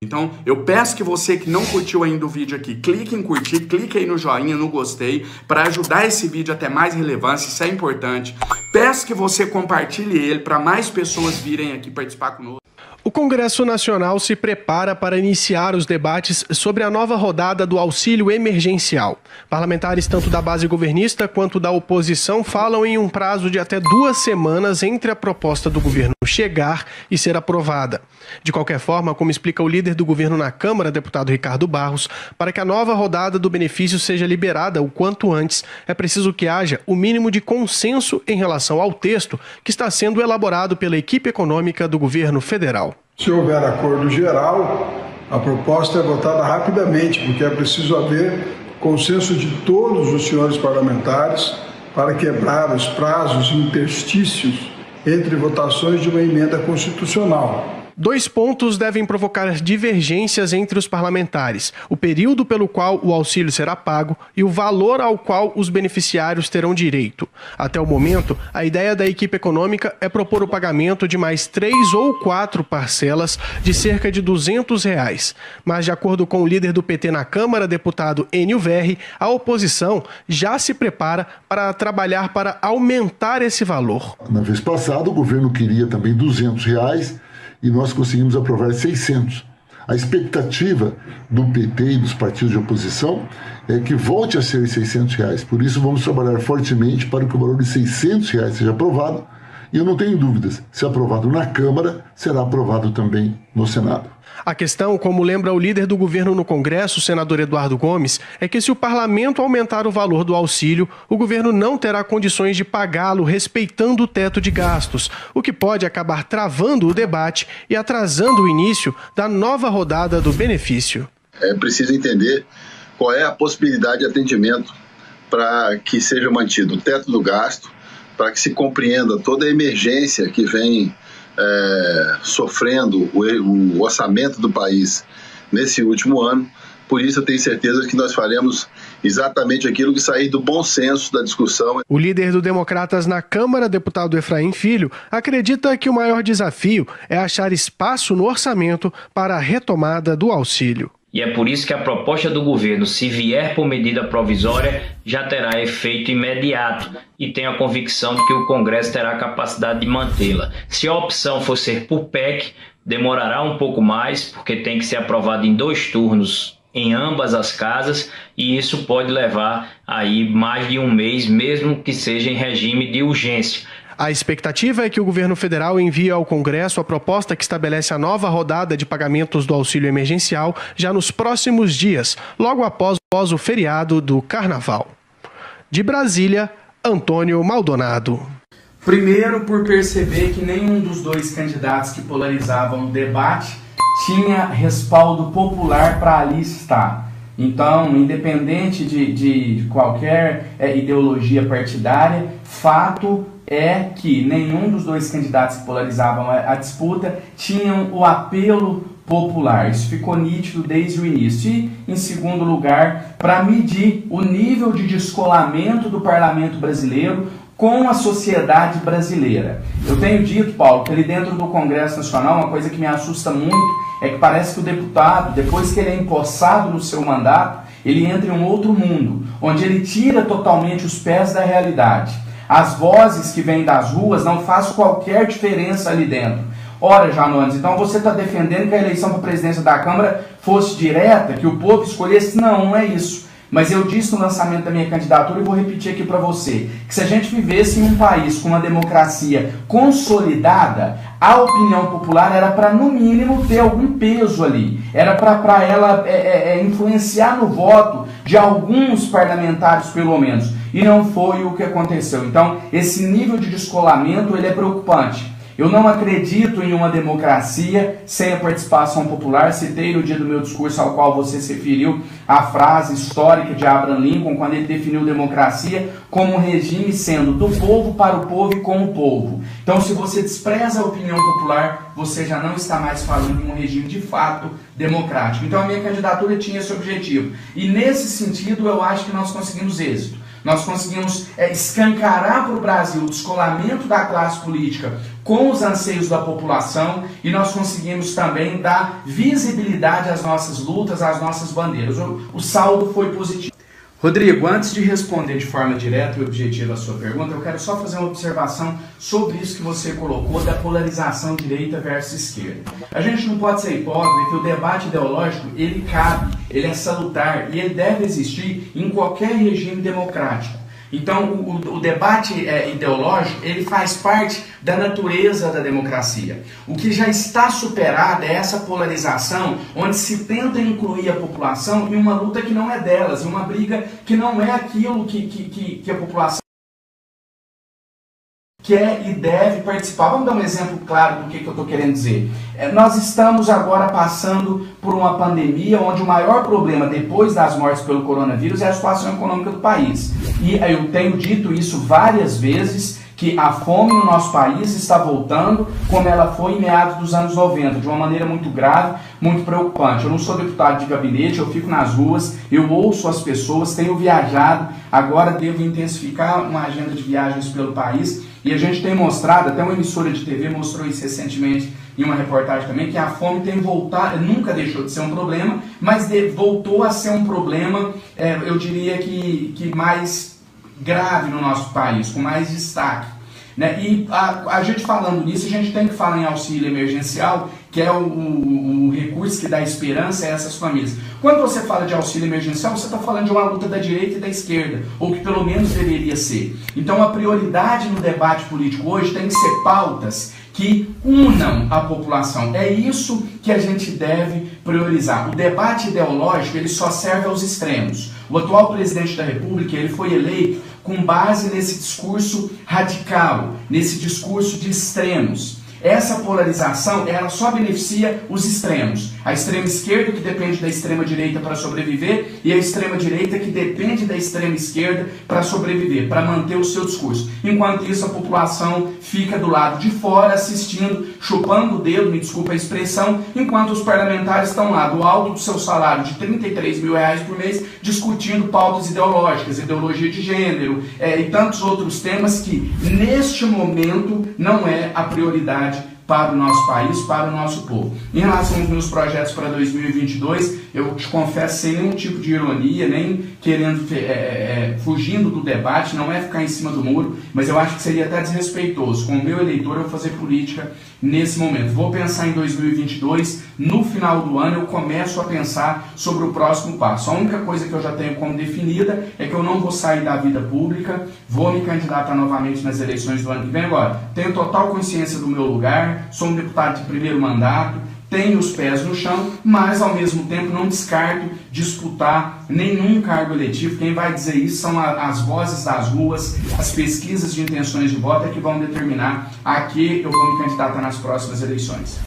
Então, eu peço que você que não curtiu ainda o vídeo aqui, clique em curtir, clique aí no joinha, no gostei, para ajudar esse vídeo a ter mais relevância, isso é importante. Peço que você compartilhe ele para mais pessoas virem aqui participar conosco. O Congresso Nacional se prepara para iniciar os debates sobre a nova rodada do auxílio emergencial. Parlamentares tanto da base governista quanto da oposição falam em um prazo de até 2 semanas entre a proposta do governo chegar e ser aprovada. De qualquer forma, como explica o líder do governo na Câmara, deputado Ricardo Barros, para que a nova rodada do benefício seja liberada o quanto antes, é preciso que haja o mínimo de consenso em relação ao texto que está sendo elaborado pela equipe econômica do governo federal. Se houver acordo geral, a proposta é votada rapidamente, porque é preciso haver consenso de todos os senhores parlamentares para quebrar os prazos interstícios entre votações de uma emenda constitucional. 2 pontos devem provocar divergências entre os parlamentares: o período pelo qual o auxílio será pago e o valor ao qual os beneficiários terão direito. Até o momento, a ideia da equipe econômica é propor o pagamento de mais 3 ou 4 parcelas de cerca de R$200. Mas, de acordo com o líder do PT na Câmara, deputado Enio Verri, a oposição já se prepara para trabalhar para aumentar esse valor. Na vez passada, o governo queria também R$200, e nós conseguimos aprovar 600. A expectativa do PT e dos partidos de oposição é que volte a ser R$600. Por isso, vamos trabalhar fortemente para que o valor de R$600 seja aprovado. E eu não tenho dúvidas, se aprovado na Câmara, será aprovado também no Senado. A questão, como lembra o líder do governo no Congresso, o senador Eduardo Gomes, é que se o parlamento aumentar o valor do auxílio, o governo não terá condições de pagá-lo respeitando o teto de gastos, o que pode acabar travando o debate e atrasando o início da nova rodada do benefício. É preciso entender qual é a possibilidade de atendimento para que seja mantido o teto do gasto, para que se compreenda toda a emergência que vem sofrendo o orçamento do país nesse último ano. Por isso eu tenho certeza que nós faremos exatamente aquilo que sair do bom senso da discussão. O líder do Democratas na Câmara, deputado Efraim Filho, acredita que o maior desafio é achar espaço no orçamento para a retomada do auxílio. E é por isso que a proposta do governo, se vier por medida provisória, já terá efeito imediato e tenho a convicção de que o Congresso terá a capacidade de mantê-la. Se a opção for ser por PEC, demorará um pouco mais, porque tem que ser aprovado em 2 turnos em ambas as casas, e isso pode levar aí mais de 1 mês, mesmo que seja em regime de urgência. A expectativa é que o governo federal envie ao Congresso a proposta que estabelece a nova rodada de pagamentos do auxílio emergencial já nos próximos dias, logo após o feriado do Carnaval. De Brasília, Antônio Maldonado. Primeiro, por perceber que nenhum dos 2 candidatos que polarizavam o debate tinha respaldo popular para ali estar. Então, independente de qualquer ideologia partidária, fato é que nenhum dos 2 candidatos que polarizavam a disputa tinham o apelo popular. Isso ficou nítido desde o início. E, em segundo lugar, para medir o nível de descolamento do parlamento brasileiro com a sociedade brasileira. Eu tenho dito, Paulo, que ali dentro do Congresso Nacional, uma coisa que me assusta muito é que parece que o deputado, depois que ele é empossado no seu mandato, ele entra em um outro mundo, onde ele tira totalmente os pés da realidade. As vozes que vêm das ruas não fazem qualquer diferença ali dentro. Ora, Janones, então você está defendendo que a eleição para a presidência da Câmara fosse direta, que o povo escolhesse? Não, não é isso. Mas eu disse no lançamento da minha candidatura e vou repetir aqui para você, que se a gente vivesse em um país com uma democracia consolidada, a opinião popular era para, no mínimo, ter algum peso ali. Era para ela influenciar no voto de alguns parlamentares, pelo menos. E não foi o que aconteceu. Então, esse nível de descolamento ele é preocupante. Eu não acredito em uma democracia sem a participação popular. Citei no dia do meu discurso ao qual você se referiu a frase histórica de Abraham Lincoln, quando ele definiu democracia como um regime sendo do povo para o povo e com o povo. Então, se você despreza a opinião popular, você já não está mais falando em um regime de fato democrático. Então, a minha candidatura tinha esse objetivo. E nesse sentido, eu acho que nós conseguimos êxito. Nós conseguimos escancarar para o Brasil o descolamento da classe política com os anseios da população e nós conseguimos também dar visibilidade às nossas lutas, às nossas bandeiras. O saldo foi positivo. Rodrigo, antes de responder de forma direta e objetiva a sua pergunta, eu quero só fazer uma observação sobre isso que você colocou da polarização direita versus esquerda. A gente não pode ser hipócrita, o debate ideológico, ele cabe, ele é salutar e ele deve existir em qualquer regime democrático. Então, o debate ideológico, ele faz parte da natureza da democracia. O que já está superado é essa polarização, onde se tenta incluir a população em uma luta que não é delas, em uma briga que não é aquilo que a população quer e deve participar. Vamos dar um exemplo claro do que eu estou querendo dizer. Nós estamos agora passando por uma pandemia onde o maior problema depois das mortes pelo coronavírus é a situação econômica do país. E eu tenho dito isso várias vezes, que a fome no nosso país está voltando como ela foi em meados dos anos 90, de uma maneira muito grave, muito preocupante. Eu não sou deputado de gabinete, eu fico nas ruas, eu ouço as pessoas, tenho viajado, agora devo intensificar uma agenda de viagens pelo país, e a gente tem mostrado, até uma emissora de TV mostrou isso recentemente em uma reportagem também, que a fome tem voltado, nunca deixou de ser um problema, mas voltou a ser um problema, eu diria que mais grave no nosso país, com mais destaque. Né? E a gente falando nisso, a gente tem que falar em auxílio emergencial, que é o recurso que dá esperança a essas famílias. Quando você fala de auxílio emergencial, você está falando de uma luta da direita e da esquerda, ou que pelo menos deveria ser. Então a prioridade no debate político hoje tem que ser pautas que unam a população. É isso que a gente deve priorizar. O debate ideológico, ele só serve aos extremos. O atual presidente da República, ele foi eleito com base nesse discurso radical, nesse discurso de extremos. Essa polarização, ela só beneficia os extremos. A extrema esquerda, que depende da extrema direita para sobreviver, e a extrema direita, que depende da extrema esquerda para sobreviver, para manter o seu discurso. Enquanto isso, a população fica do lado de fora, assistindo, chupando o dedo, me desculpa a expressão, enquanto os parlamentares estão lá, do alto do seu salário de R$33 mil por mês, discutindo pautas ideológicas, ideologia de gênero, e tantos outros temas que, neste momento, não é a prioridade para o nosso país, para o nosso povo. Em relação aos meus projetos para 2022, eu te confesso, sem nenhum tipo de ironia, nem querendo, fugindo do debate, não é ficar em cima do muro, mas eu acho que seria até desrespeitoso com o meu eleitor eu fazer política nesse momento. Vou pensar em 2022, no final do ano eu começo a pensar sobre o próximo passo. A única coisa que eu já tenho como definida é que eu não vou sair da vida pública, vou me candidatar novamente nas eleições do ano que vem. Agora, tenho total consciência do meu lugar, sou um deputado de primeiro mandato, tenho os pés no chão, mas ao mesmo tempo não descarto disputar nenhum cargo eletivo. Quem vai dizer isso são as vozes das ruas, as pesquisas de intenções de voto que vão determinar a que eu vou me candidatar nas próximas eleições.